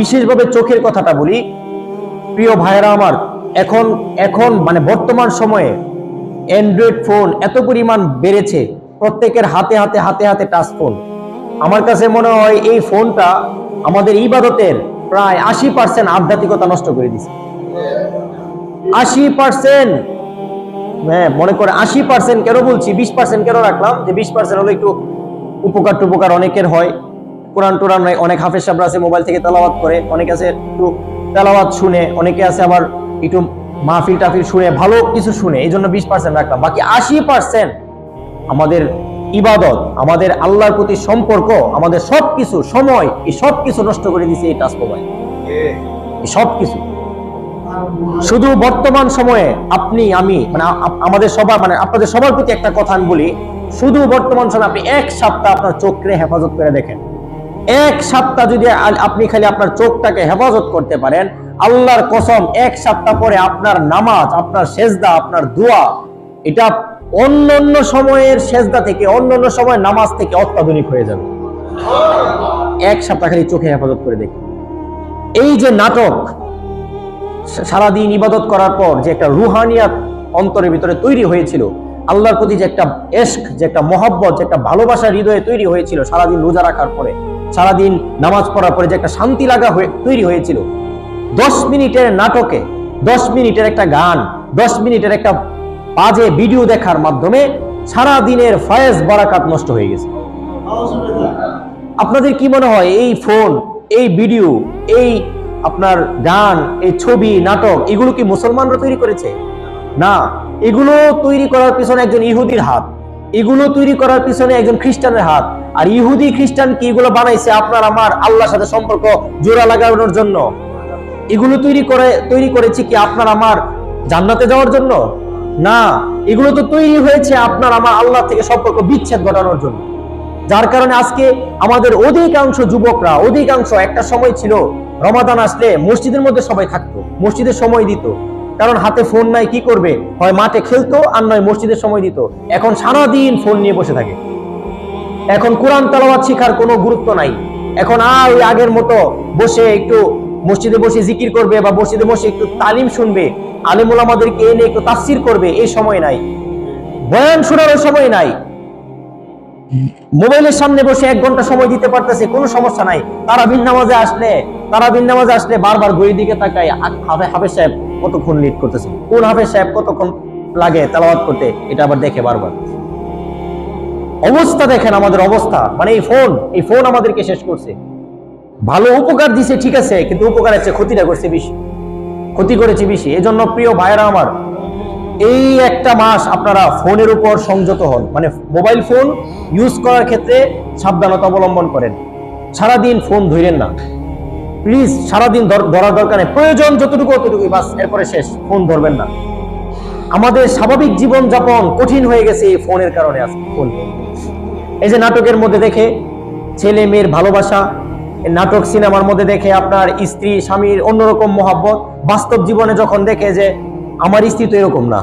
বিশেষভাবে চোখের কথাটা বলি, প্রিয় ভাইরা আমার, এখন এখন মানে বর্তমান সময়ে অ্যান্ড্রয়েড ফোন এত পরিমাণ বেড়েছে, প্রত্যেকের হাতে হাতে হাতে হাতে টাচ ফোন। আমার কাছে মনে হয় এই ফোনটা আমাদের ইবাদতের প্রায় 80% আধ্যাত্মিকতা নষ্ট করে দিছে। 80%, হ্যাঁ মনে করে 80%, কেন বলছি 20% কেন রাখলাম, যে 20% হলো একটু উপকার টুপকার অনেকের হয়, কোরআন টোরান অনেক হাফেজ সাহেবরা আছে মোবাইল থেকে তেলাওয়াত করে, অনেকে আছে একটু তেলাওয়াত শুনে, অনেকে আছে আবার একটু মাহফিল টাফিল শুনে, ভালো কিছু শুনে, এই জন্য 20% রাখলাম। বাকি 80% আমাদের ইবাদত, আমাদের আল্লাহর প্রতি সম্পর্ক, আমাদের সবকিছু সময়, এই সবকিছু নষ্ট করে দিছে এই টাচ মোবাইল। এই সবকিছু শুধু বর্তমান সময়ে আপনি আমি মানে আমাদের সবার মানে আপনাদের সবার প্রতি একটা কথা আমি বলি, শুধু বর্তমান সময়ে আপনি এক সপ্তাহ আপনার চোখকে হেফাজত করে দেখেন। এক সপ্তাহ যদি আপনি খালি আপনার চোখটাকে হেফাজত করতে পারেন, আল্লাহর কসম এক সপ্তাহ পরে আপনার নামাজ, আপনার সেজদা, আপনার দোয়া, এটা অন্যান্য সময়ের সেজদা থেকে, অন্যান্য সময়ের নামাজ থেকে অত্যাধুনিক হয়ে যাবে। এক সপ্তাহ খালি চোখে হেফাজত করে দেখেন। এই যে নাটক, সারাদিন ইবাদত করার পর যে একটা রুহানিয়াত অন্তরের ভিতরে তৈরি হয়েছিল, আল্লাহর প্রতি যে একটা ইশক, যে একটা মহব্বত, যে একটা ভালোবাসা হৃদয়ে তৈরি হয়েছিল সারাদিন রোজা রাখার পরে, সারাদিন নামাজ পড়ার পরে যে একটা শান্তি লাগা তৈরি হয়েছিল, 10 মিনিটের নাটকে, 10 মিনিটের একটা গান, 10 মিনিটের একটা বাজে ভিডিও দেখার মাধ্যমে সারা দিনের ফয়েজ বারাকাত নষ্ট হয়ে গেছে। আপনাদের কি মনে হয় এই ফোন, এই ভিডিও, এই আপনার গান, এই ছবি, নাটক, এগুলো কি মুসলমানরা তৈরি করেছে? না, এগুলো তৈরি করার পিছনে একজন ইহুদির হাত, এগুলো তৈরি করার পিছনে একজন খ্রিস্টানের হাত। আর ইহুদি খ্রিস্টান কি এগুলো বানাইছে আপনার আমার আল্লাহর সাথে সম্পর্ক জোড়া লাগানোর জন্য? এগুলো তৈরি করেছে কি আপনার আমার জান্নাতে যাওয়ার জন্য? না, এগুলো তো তৈরি হয়েছে আপনার আমার আল্লাহ থেকে সম্পর্ক বিচ্ছেদ ঘটানোর জন্য। যার কারণে আজকে আমাদের অধিকাংশ যুবকরা, অধিকাংশ, একটা সময় ছিল রমাদান আসলে মসজিদের মধ্যে সবাই থাকতো, মসজিদের সময় দিত, কারণ হাতে ফোন নাই, কি করবে, হয় মাঠে খেলতো আর নয় মসজিদের সময় দিত। এখন সারাদিন ফোন নিয়ে বসে থাকে। এখন কোরআন তেলাওয়াত শিখার কোনো গুরুত্ব নাই। এখন আর ওই আগের মতো বসে একটু মসজিদে বসে জিকির করবে বা মসজিদে বসে একটু তালিম শুনবে, আলেম ওলামাদেরকে এনে একটু তাফসীর করবে, এই সময় নাই। বয়ান শোনারও সময় নাই। মোবাইলের সামনে বসে 1 ঘন্টা সময় দিতে পারতেছে, কোনো সমস্যা নাই। তারাবির নামাজে আসলে বারবার ঘড়ির দিকে তাকায়, হাফেজ সাহেব কতক্ষণ লিড করতেছে, কোন হাফেজ সাহেব কতক্ষণ লাগে তেলাওয়াত করতে, এটা আবার দেখে বারবার। অবস্থা দেখেন আমাদের অবস্থা, মানে এই ফোন আমাদেরকে শেষ করছে। ভালো উপকার দিছে ঠিক আছে, কিন্তু উপকারের চেয়ে ক্ষতিটা করছে বেশি, ক্ষতি করেছে বেশি। এজন্য প্রিয় ভাইরা আমার, এই একটা মাস আপনারা ফোনের উপর সংযত হন, মানে মোবাইল ফোন ইউজ করার ক্ষেত্রে সাবধানতা অবলম্বন করেন। সারাদিন ফোন ধরেন না প্লিজ, সারাদিন ধরার দরকার নেই, প্রয়োজন যতটুকু অতটুকুই বাস, এরপরে শেষ, ফোন ধরবেন না। আমাদের স্বাভাবিক জীবন যাপন কঠিন হয়ে গেছে এই ফোনের কারণে। ফোন, এই যে নাটকের মধ্যে দেখে ছেলে মেয়ের ভালোবাসা, নাটক সিনেমার মধ্যে দেখে আপনার স্ত্রী স্বামীর অন্যরকম মহব্বত, বাস্তব জীবনে যখন দেখে যে আমার স্ত্রী তো এরকম না,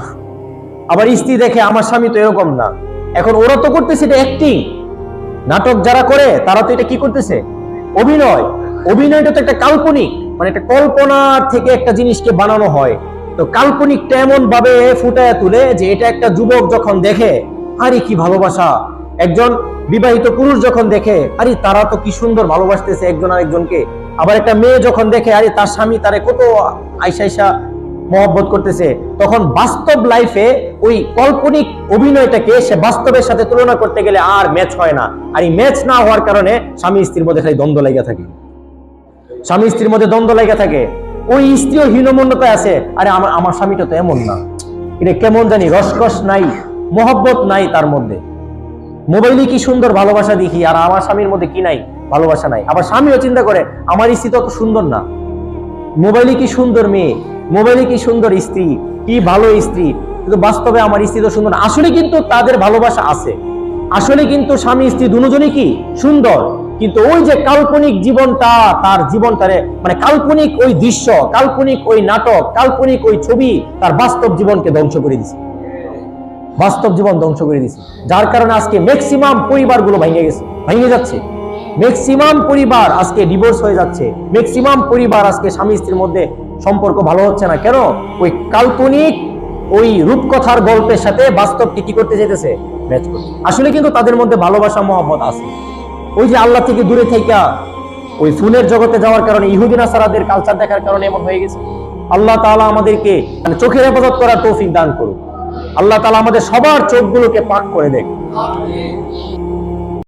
আবার স্ত্রী দেখে আমার স্বামী তো এরকম না, এখন ওরা তো করতেছে এটা অ্যাক্টিং। নাটক যারা করে তারা তো এটা কি করতেছে, অভিনয়। অভিনয়টা তো একটা কাল্পনিক, মানে একটা কল্পনার থেকে একটা জিনিসকে বানানো হয়। তো কাল্পনিকটা এমন ভাবে ফুটায় তুলে যে এটা একটা যুবক যখন দেখে, আরে কি ভালোবাসা, একজন বিবাহিত পুরুষ যখন দেখে, আরে তারা তো কি সুন্দর ভালোবাসতেছে একজন আরেকজনকে, আবার একটা মেয়ে যখন দেখে আরে তার স্বামী তারে কত আইসা মহব্বত করতেছে, তখন বাস্তব লাইফে ওই কাল্পনিক অভিনয়টাকে সে বাস্তবের সাথে তুলনা করতে গেলে আর ম্যাচ হয় না। আর এই ম্যাচ না হওয়ার কারণে স্বামী স্ত্রীর মধ্যে খালি দ্বন্দ্ব লেগে থাকে, স্বামী স্ত্রীর মধ্যে দ্বন্দ্ব লেগে থাকে। ওই স্ত্রীও হীনমন্যতায় আছে, আরে আমার স্বামীটা তো এমন না, এটা কেমন জানি রসকস নাই, মহব্বত নাই তার মধ্যে। মোবাইলে কি সুন্দর ভালোবাসা দেখি, আর আমার স্বামীর মধ্যে কি নাই, ভালোবাসা নাই। আবার স্বামীও চিন্তা করে আমার স্ত্রী তো সুন্দর না, মোবাইলে কি সুন্দর মেয়ে, মোবাইলে কি সুন্দর স্ত্রী, কি ভালো স্ত্রী, কিন্তু বাস্তবে আমার স্ত্রী তো সুন্দর। আসলে কিন্তু তাদের ভালোবাসা আছে, আসলে কিন্তু স্বামী স্ত্রী দুজনই কি সুন্দর, কিন্তু ওই যে কাল্পনিক জীবনটা, তার জীবনটারে মানে কাল্পনিক ওই দৃশ্য, কাল্পনিক ওই নাটক, কাল্পনিক ওই ছবি তার বাস্তব জীবনকে ধ্বংস করে দিছে, বাস্তব জীবন ধ্বংস করে দিছে। যার কারণে আজকে ম্যাক্সিমাম পরিবারগুলো ভেঙে যাচ্ছে। ম্যাক্সিমাম পরিবার আজকে ডিভোর্স হয়ে যাচ্ছে, ম্যাক্সিমাম পরিবার আজকে স্বামী স্ত্রীর মধ্যে সম্পর্ক ভালো হচ্ছে না। কেন? ওই কাল্পনিক ওই রূপকথার গল্পের সাথে বাস্তবকে কি করতে যেতেছে, ম্যাচ করতে। আসলে কিন্তু তাদের মধ্যে ভালোবাসা মহব্বত আছে। ওই যে আল্লাহ থেকে দূরে থেকে ওই ফুলের জগতে যাওয়ার কারণে, ইহুদি নাসারাদের কালচার দেখার কারণে এমন হয়ে গেছে। আল্লাহ তাআলা আমাদেরকে চোখের হেফাজত করার তৌফিক দান করুন। আল্লাহ তাআলা আমাদের সবার চোখগুলোকে পাক করে দেখ।